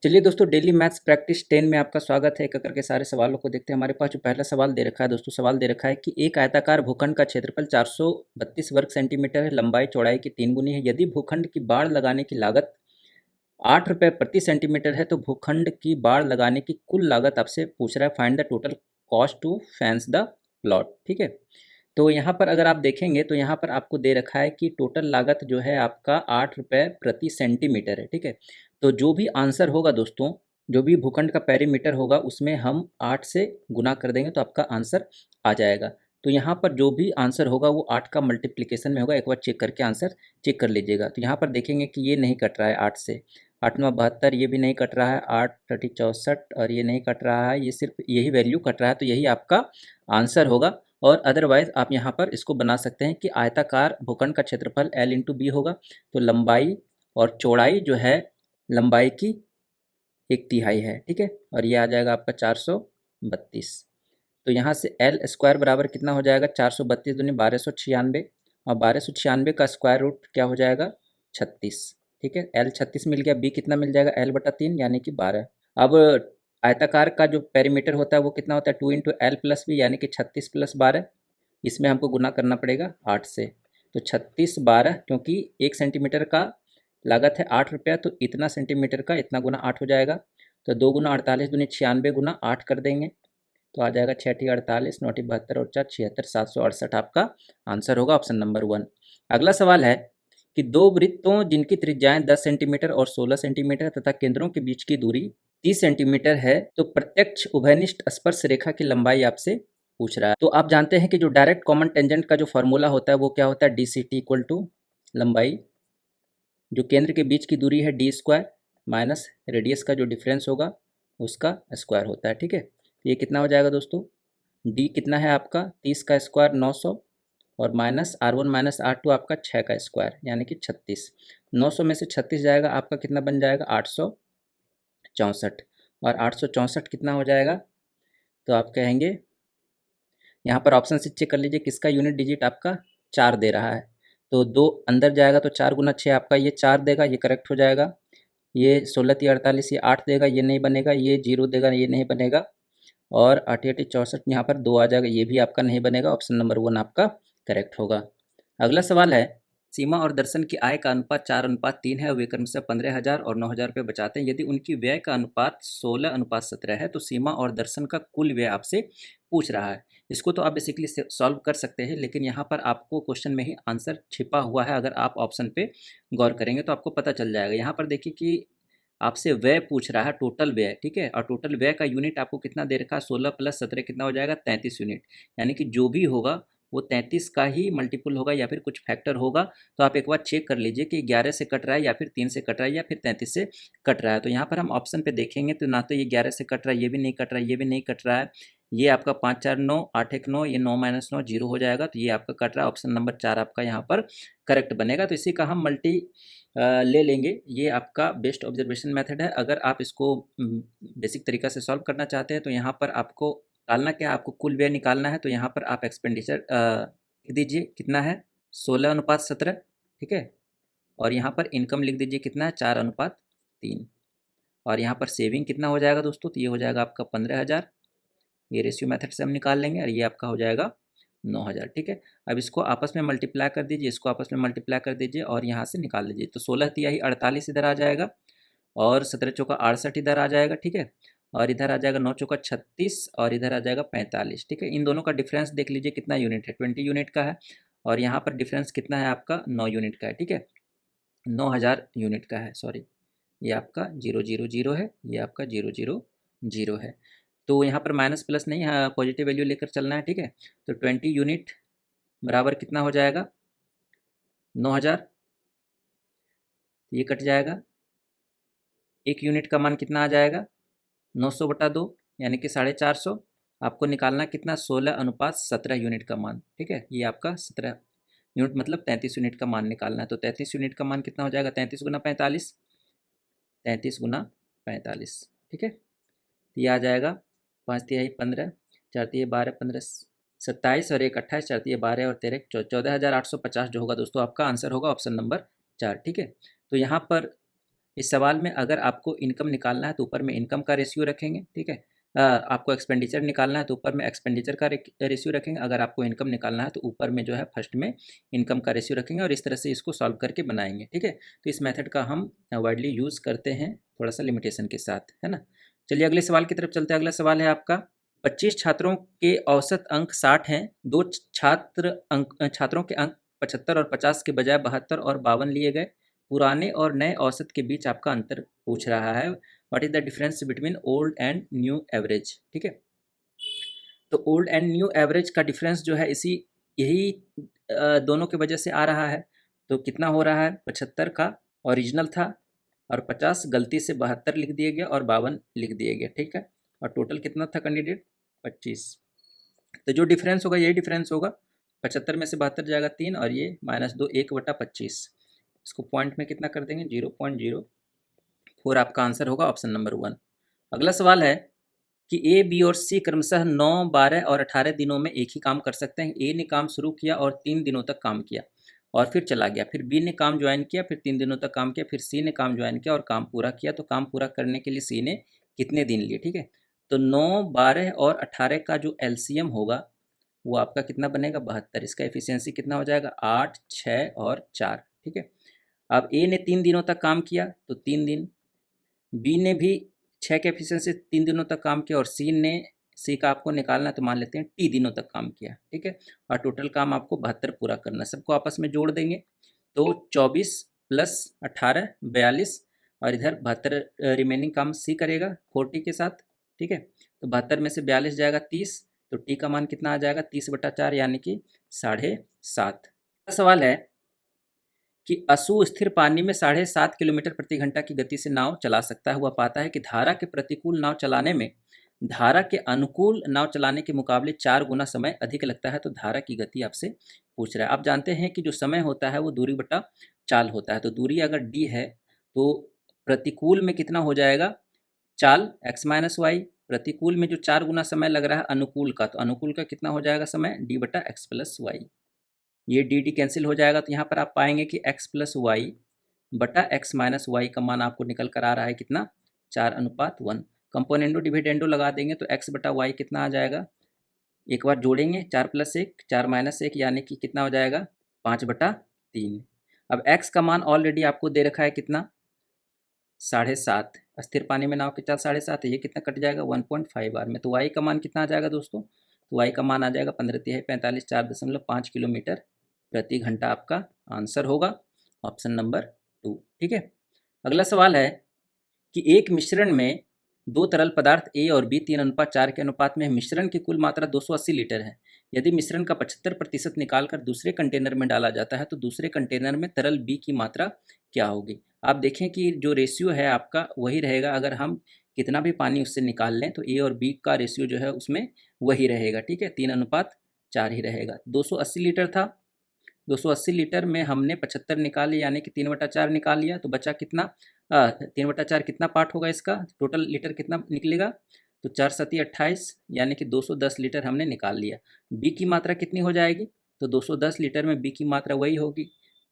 चलिए दोस्तों, daily maths practice 10 में आपका स्वागत है। एक एक करके सारे सवालों को देखते हैं। हमारे पास जो पहला सवाल दे रखा है दोस्तों, सवाल दे रखा है कि एक आयताकार भूखंड का क्षेत्रफल 432 वर्ग सेंटीमीटर है, लंबाई चौड़ाई की 3 गुनी है। यदि भूखंड की बाड़ लगाने की लागत 8 रुपये प्रति सेंटीमीटर है, तो भूखंड की बाड़ लगाने की कुल लागत आपसे पूछ रहा है। Find the total cost to fence the plot. ठीक है, तो यहाँ पर अगर आप देखेंगे तो यहाँ पर आपको दे रखा है कि टोटल लागत जो है आपका 8 रुपये प्रति सेंटीमीटर है। ठीक है, तो जो भी आंसर होगा दोस्तों, जो भी भूखंड का पेरीमीटर होगा उसमें हम 8 से गुना कर देंगे तो आपका आंसर आ जाएगा। तो यहाँ पर जो भी आंसर होगा वो 8 का मल्टीप्लिकेशन में होगा। एक बार चेक करके आंसर चेक कर लीजिएगा। तो यहाँ पर देखेंगे कि ये नहीं कट रहा है 8 से, 8×9 = 72, ये भी नहीं कट रहा है, 8×3 = 64, और ये नहीं कट रहा है, ये सिर्फ यही वैल्यू कट रहा है। तो यही आपका आंसर होगा। और अदरवाइज आप यहाँ पर इसको बना सकते हैं कि आयताकार भूखंड का क्षेत्रफल L×B होगा, तो लंबाई और चौड़ाई जो है लंबाई की 1/3 है। ठीक है, और ये आ जाएगा आपका 432। तो यहाँ से एल स्क्वायर बराबर कितना हो जाएगा, 432 दूनी 1296, और 1296 का स्क्वायर रूट क्या हो जाएगा, 36। ठीक है, एल 36 मिल गया, बी कितना मिल जाएगा, L/3 यानी कि 12। अब आयताकार का जो पेरीमीटर होता है वो कितना होता है, 2 × L+B यानी कि 36 + 12। इसमें हमको गुना करना पड़ेगा 8 से। तो 36 12, क्योंकि 1 सेंटीमीटर का लागत है 8 रुपया, तो इतना सेंटीमीटर का इतना गुना 8 हो जाएगा। तो 2 × 48 दूनी 96 गुना 8 कर देंगे, तो आ जाएगा 6×8 = 48, 9×72 और 4 = 76, 768 आपका आंसर होगा, ऑप्शन नंबर 1। अगला सवाल है कि दो वृत्तों जिनकी त्रिज्याएं 10 सेंटीमीटर और 16 सेंटीमीटर तथा केंद्रों के बीच की दूरी 30 सेंटीमीटर है, तो प्रत्यक्ष उभयनिष्ठ स्पर्श रेखा की लंबाई आपसे पूछ रहा है। तो आप जानते हैं कि जो डायरेक्ट कॉमन टेंजेंट का जो फॉर्मूला होता है वो क्या होता है, DCT = लंबाई जो केंद्र के बीच की दूरी है D² माइनस रेडियस का जो डिफरेंस होगा उसका स्क्वायर होता है। ठीक है, तो ये कितना हो जाएगा दोस्तों, D कितना है आपका 30 का स्क्वायर 900, और माइनस R1 माइनस R2 आपका 6 का स्क्वायर यानी कि 36। 900 में से 36 जाएगा, आपका कितना बन जाएगा, 864, और 864 कितना हो जाएगा, तो आप कहेंगे यहाँ पर ऑप्शन से चेक कर लीजिए किसका यूनिट डिजिट आपका 4 दे रहा है। तो 2 अंदर जाएगा तो 4×6 आपका ये 4 देगा, ये करेक्ट हो जाएगा। ये 16×3 = 48, ये 8 देगा, ये नहीं बनेगा। ये 0 देगा, ये नहीं बनेगा। और 8×8 = 64, यहाँ पर 2 आ जाएगा, ये भी आपका नहीं बनेगा। ऑप्शन नंबर 1 आपका करेक्ट होगा। अगला सवाल है, सीमा और दर्शन की आय का अनुपात 4:3 है, वे क्रमशः 15,000 और 9,000 रुपये बचाते हैं। यदि उनकी व्यय का अनुपात 16:17 है, तो सीमा और दर्शन का कुल व्यय आपसे पूछ रहा है। इसको तो आप बेसिकली सॉल्व कर सकते हैं, लेकिन यहाँ पर आपको क्वेश्चन में ही आंसर छिपा हुआ है। अगर आप ऑप्शन पे गौर करेंगे तो आपको पता चल जाएगा। यहाँ पर देखिए कि आपसे व्यय पूछ रहा है, टोटल व्यय। ठीक है, और टोटल व्यय का यूनिट आपको कितना दे रखा है, 16 + 17 कितना हो जाएगा, 33 यूनिट। यानी कि जो भी होगा वो 33 का ही मल्टीपल होगा या फिर कुछ फैक्टर होगा। तो आप एक बार चेक कर लीजिए कि 11 से कट रहा है या फिर 3 से कट रहा है या फिर 33 से कट रहा है। तो यहाँ पर हम ऑप्शन पे देखेंगे तो ना तो ये 11 से कट रहा है, ये भी नहीं कट रहा है, ये भी नहीं कट रहा है। ये आपका 5 4 9 8 1 9, ये 9 - 9 0 हो जाएगा। तो ये आपका कट रहा है, ऑप्शन नंबर 4 आपका यहाँ पर करेक्ट बनेगा। तो इसी का हम मल्टी ले लेंगे। ये आपका बेस्ट ऑब्जर्वेशन मेथड है। अगर आप इसको बेसिक तरीका से सॉल्व करना चाहते हैं तो यहाँ पर आपको निकालना क्या है, आपको कुल व्यय निकालना है। तो यहाँ पर आप एक्सपेंडिचर लिख दीजिए कितना है, 16:17। ठीक है, और यहाँ पर इनकम लिख दीजिए कितना है, 4:3। और यहाँ पर सेविंग कितना हो जाएगा दोस्तों, तो ये हो जाएगा आपका 15,000। ये रेशियो मेथड से हम निकाल लेंगे, और ये आपका हो जाएगा 9,000। ठीक है, अब इसको आपस में मल्टीप्लाई कर दीजिए, इसको आपस में मल्टीप्लाई कर दीजिए और यहाँ से निकाल लीजिए। तो 16×3 = 48 इधर आ जाएगा, और 17×4 = 68 इधर आ जाएगा। ठीक है, और इधर आ जाएगा 9×4 = 36, और इधर आ जाएगा 45। ठीक है, इन दोनों का डिफरेंस देख लीजिए कितना यूनिट है, 20 यूनिट का है। और यहाँ पर डिफरेंस कितना है आपका, 9 यूनिट का है। ठीक है, 9,000 यूनिट का है, सॉरी। ये आपका 000 है, ये आपका 000 है। तो यहाँ पर माइनस प्लस नहीं, हाँ पॉजिटिव वैल्यू लेकर चलना है। ठीक है, तो 20 यूनिट बराबर कितना हो जाएगा, 9,000। ये कट जाएगा, एक यूनिट का मान कितना आ जाएगा, 900/2 यानी कि 450। आपको निकालना कितना, 16:17 यूनिट का मान। ठीक है, ये आपका 17 यूनिट मतलब 33 यूनिट का मान निकालना है। तो 33 यूनिट का मान कितना हो जाएगा, 33 × 45, 33 × 45। ठीक है, ये आ जाएगा 5×3 = 15, 4×3 = 12, 15 27, और 1 28, 4×3 = 12 और 13 14,850 जो होगा दोस्तों आपका आंसर होगा, ऑप्शन नंबर 4। ठीक है, तो यहाँ पर इस सवाल में अगर आपको इनकम निकालना है तो ऊपर में इनकम का रेशियो रखेंगे, ठीक है। आपको एक्सपेंडिचर निकालना है तो ऊपर में एक्सपेंडिचर का रेशियो रखेंगे। अगर आपको इनकम निकालना है तो ऊपर में जो है फर्स्ट में इनकम का रेशियो रखेंगे और इस तरह से इसको सॉल्व करके बनाएंगे, ठीक है। तो इस मेथड का हम वाइडली यूज़ करते हैं, थोड़ा सा लिमिटेशन के साथ, है ना। चलिए अगले सवाल की तरफ चलते हैं। अगला सवाल है आपका, 25 छात्रों के औसत अंक 60 हैं। दो छात्रों के अंक 75 और 50 के बजाय 72 और 52 लिए गए। पुराने और नए औसत के बीच आपका अंतर पूछ रहा है। What is the difference between old and new average, ठीक है। तो ओल्ड एंड न्यू एवरेज का डिफरेंस जो है इसी यही दोनों के वजह से आ रहा है। तो कितना हो रहा है, 75 का ओरिजिनल था और 50 गलती से 72 लिख दिया गया और 52 लिख दिया गया, ठीक है। और टोटल कितना था कैंडिडेट, 25। तो जो डिफरेंस होगा यही डिफरेंस होगा, 75 में से 72 जाएगा 3 और ये -2 1/25। इसको पॉइंट में कितना कर देंगे, 0.04 आपका आंसर होगा, ऑप्शन नंबर 1। अगला सवाल है कि ए, बी और सी क्रमशः 9, 12 और 18 दिनों में एक ही काम कर सकते हैं। ए ने काम शुरू किया और 3 दिनों तक काम किया और फिर चला गया। फिर बी ने काम ज्वाइन किया, फिर 3 दिनों तक काम किया, फिर सी ने काम ज्वाइन किया और काम पूरा किया। तो काम पूरा करने के लिए सी ने कितने दिन लिए, ठीक है। तो 9, 12 और 18 का जो एलसीएम होगा वो आपका कितना बनेगा, 72। इसका एफिशिएंसी कितना हो जाएगा, 8, 6 और 4, ठीक है। अब ए ने 3 दिनों तक काम किया तो 3 दिन, बी ने भी 6 के एफिशिएंसी 3 दिनों तक काम किया और सी का आपको निकालना है तो मान लेते हैं टी दिनों तक काम किया, ठीक है। और टोटल काम आपको 72 पूरा करना है। सबको आपस में जोड़ देंगे तो 24 + 18 42 और इधर 72 रिमेनिंग काम सी करेगा 40 के साथ, ठीक है। तो 72 में से 42 जाएगा 30, तो टी का मान कितना आ जाएगा, 30/4 यानी कि 7.5। सवाल है कि असु स्थिर पानी में 7.5 किलोमीटर प्रति घंटा की गति से नाव चला सकता है। वह पाता है कि धारा के प्रतिकूल नाव चलाने में धारा के अनुकूल नाव चलाने के मुकाबले 4 गुना समय अधिक लगता है। तो धारा की गति आपसे पूछ रहा है। आप जानते हैं कि जो समय होता है वो दूरी बटा चाल होता है। तो दूरी अगर डी है तो प्रतिकूल में कितना हो जाएगा, चाल x-y। प्रतिकूल में जो 4 गुना समय लग रहा है अनुकूल का, तो अनुकूल का कितना हो जाएगा समय, d/x + y। ये डी डी कैंसिल हो जाएगा तो यहाँ पर आप पाएंगे कि x+y/x-y का मान आपको निकल कर आ रहा है कितना, 4:1। कंपोनेंडो डिविडेंडो लगा देंगे तो x/y कितना आ जाएगा, एक बार जोड़ेंगे 4 + 1 4 - 1 यानी कि कितना हो जाएगा, 5/3। अब x का मान ऑलरेडी आपको दे रखा है कितना, 7.5। अस्थिर पानी में नाव की चाल 7.5 है, ये कितना कट जाएगा 1.5 बार में। तो y का मान कितना आ जाएगा दोस्तों, तो y का मान आ जाएगा 15×3 = 45 4.5 किलोमीटर प्रति घंटा आपका आंसर होगा, ऑप्शन नंबर 2, ठीक है। अगला सवाल है कि एक मिश्रण में 2 तरल पदार्थ ए और बी 3:4 के अनुपात में है। मिश्रण की कुल मात्रा 280 लीटर है। यदि मिश्रण का 75% निकालकर दूसरे कंटेनर में डाला जाता है तो दूसरे कंटेनर में तरल बी की मात्रा क्या होगी। आप देखें कि जो रेशियो है आपका वही रहेगा। अगर हम कितना भी पानी उससे निकाल लें तो ए और बी का रेशियो जो है उसमें वही रहेगा, ठीक है, 3:4 ही रहेगा। 280 लीटर था, 280 लीटर में हमने 75 निकाले यानी कि 3/4 निकाल लिया, तो बचा कितना, 3/4 कितना पार्ट होगा इसका, टोटल लीटर कितना निकलेगा, तो 4 × 7 = 28 यानी कि 210 लीटर हमने निकाल लिया। बी की मात्रा कितनी हो जाएगी, तो 210 लीटर में बी की मात्रा वही होगी,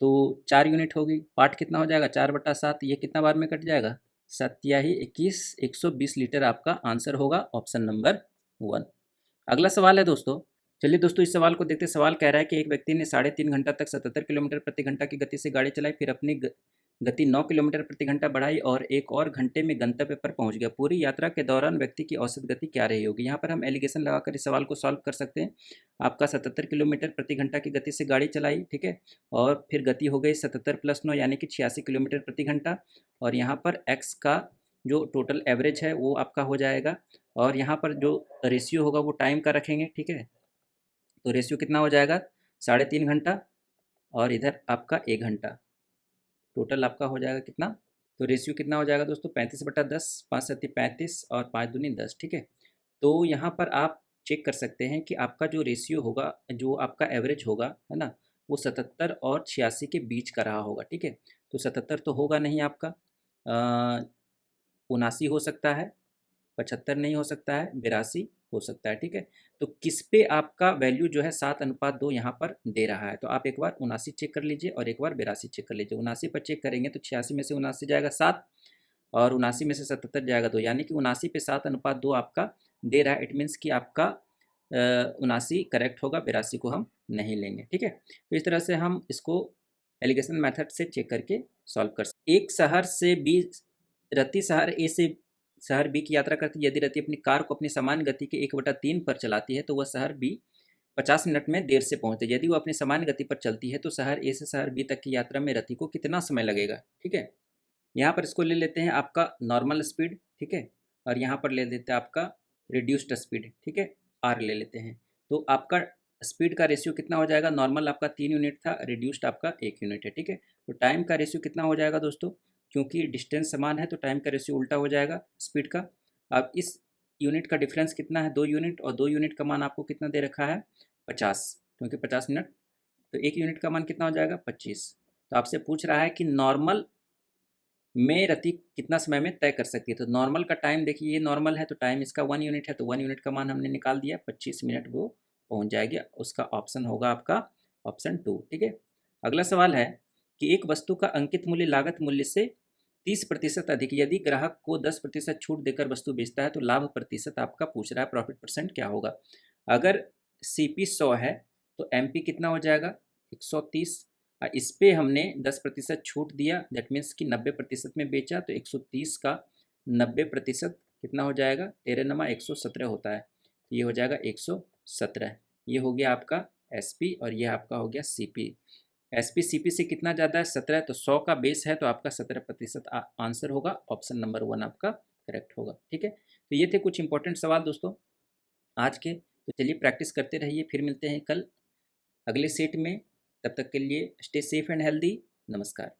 तो 4 यूनिट होगी। पार्ट कितना हो जाएगा, 4/7, ये कितना बार में कट जाएगा, 7×21 120 लीटर आपका आंसर होगा, ऑप्शन नंबर 1। अगला सवाल है दोस्तों, चलिए दोस्तों इस सवाल को देखते। सवाल कह रहा है कि एक व्यक्ति ने 3.5 घंटा तक 77 किलोमीटर प्रति घंटा की गति से गाड़ी चलाई, फिर अपनी गति 9 किलोमीटर प्रति घंटा बढ़ाई और एक और घंटे में गंतव्य पर पहुंच गया। पूरी यात्रा के दौरान व्यक्ति की औसत गति क्या रही होगी। यहाँ पर हम एलिगेशन लगाकर इस सवाल को सॉल्व कर सकते हैं। आपका 77 किलोमीटर प्रति घंटा की गति से गाड़ी चलाई, ठीक है, और फिर गति हो गई 77 + 9 यानी कि 86 किलोमीटर प्रति घंटा। और यहाँ पर एक्स का जो टोटल एवरेज है वो आपका हो जाएगा और यहाँ पर जो रेशियो होगा वो टाइम का रखेंगे, ठीक है। तो रेशियो कितना हो जाएगा, 3.5 घंटा और इधर आपका 1 घंटा, टोटल आपका हो जाएगा कितना, तो रेशियो कितना हो जाएगा दोस्तों, 35/10, 5 × 7 = 35 और 5 दूनी 10, ठीक है। तो यहाँ पर आप चेक कर सकते हैं कि आपका जो रेशियो होगा, जो आपका एवरेज होगा, है ना, वो 77 और 86 के बीच का रहा होगा, ठीक है। तो 77 तो होगा नहीं आपका, 79 हो सकता है, 75 नहीं हो सकता है, 82 हो सकता है। ठीक है, तो किस पे आपका वैल्यू जो है 7:2 यहाँ पर दे रहा है। तो आप एक बार 79 चेक कर लीजिए और एक बार 82 चेक कर लीजिए। 79 पर चेक करेंगे तो 86 में से 79 जाएगा 7 और 79 में से 77 जाएगा 2, यानी कि 79 पे 7:2 आपका दे रहा है। इट मीन्स कि आपका 79 करेक्ट होगा, 82 को हम नहीं लेंगे। ठीक है, तो इस तरह से हम इसको एलिगेशन मेथड से चेक करके सॉल्व कर सकते। एक शहर से बी रति शहर ए से शहर बी की यात्रा करती है। यदि रति अपनी कार को अपनी समान गति के 1/3 पर चलाती है तो वह शहर बी 50 मिनट में देर से पहुंचती है। यदि वो अपनी समान गति पर चलती है तो शहर ए से शहर बी तक की यात्रा में रति को कितना समय लगेगा। ठीक है, यहाँ पर इसको ले लेते हैं आपका नॉर्मल स्पीड। ठीक है, और यहाँ पर ले लेते हैं आपका रिड्यूस्ड स्पीड। ठीक है, आर ले लेते हैं। तो आपका स्पीड का रेशियो कितना हो जाएगा, नॉर्मल आपका 3 यूनिट था, रिड्यूस्ड आपका 1 यूनिट है। ठीक है, तो टाइम का रेशियो कितना हो जाएगा दोस्तों, क्योंकि डिस्टेंस समान है तो टाइम का रेशियो उल्टा हो जाएगा स्पीड का। अब इस यूनिट का डिफरेंस कितना है, 2 यूनिट, और 2 यूनिट का मान आपको कितना दे रखा है 50, क्योंकि 50 मिनट, तो 1 यूनिट का मान कितना हो जाएगा 25। तो आपसे पूछ रहा है कि नॉर्मल में रति कितना समय में तय कर सकती है। तो नॉर्मल का टाइम देखिए, ये नॉर्मल है तो टाइम इसका 1 यूनिट है, तो 1 यूनिट का मान हमने निकाल दिया, 25 मिनट वो पहुंच जाएगी। उसका ऑप्शन होगा आपका ऑप्शन 2। ठीक है, अगला सवाल है कि एक वस्तु का अंकित मूल्य लागत मूल्य से 30% अधिक, यदि ग्राहक को 10% छूट देकर वस्तु बेचता है तो लाभ प्रतिशत आपका पूछ रहा है, प्रॉफिट परसेंट क्या होगा। अगर CP 100 है तो MP कितना हो जाएगा 130। इस पे हमने 10% छूट दिया, दैट मीन्स कि 90% में बेचा, तो 130 का 90% कितना हो जाएगा, 13 × 117 होता है, तो ये हो जाएगा 117। ये हो गया आपका SP और ये आपका हो गया CP। SP CP से कितना ज़्यादा है 17, तो 100 का बेस है तो आपका 17% आंसर होगा, ऑप्शन नंबर 1 आपका करेक्ट होगा। ठीक है, तो ये थे कुछ इंपॉर्टेंट सवाल दोस्तों आज के। तो चलिए प्रैक्टिस करते रहिए, फिर मिलते हैं कल अगले सेट में। तब तक के लिए स्टे सेफ एंड हेल्दी। नमस्कार।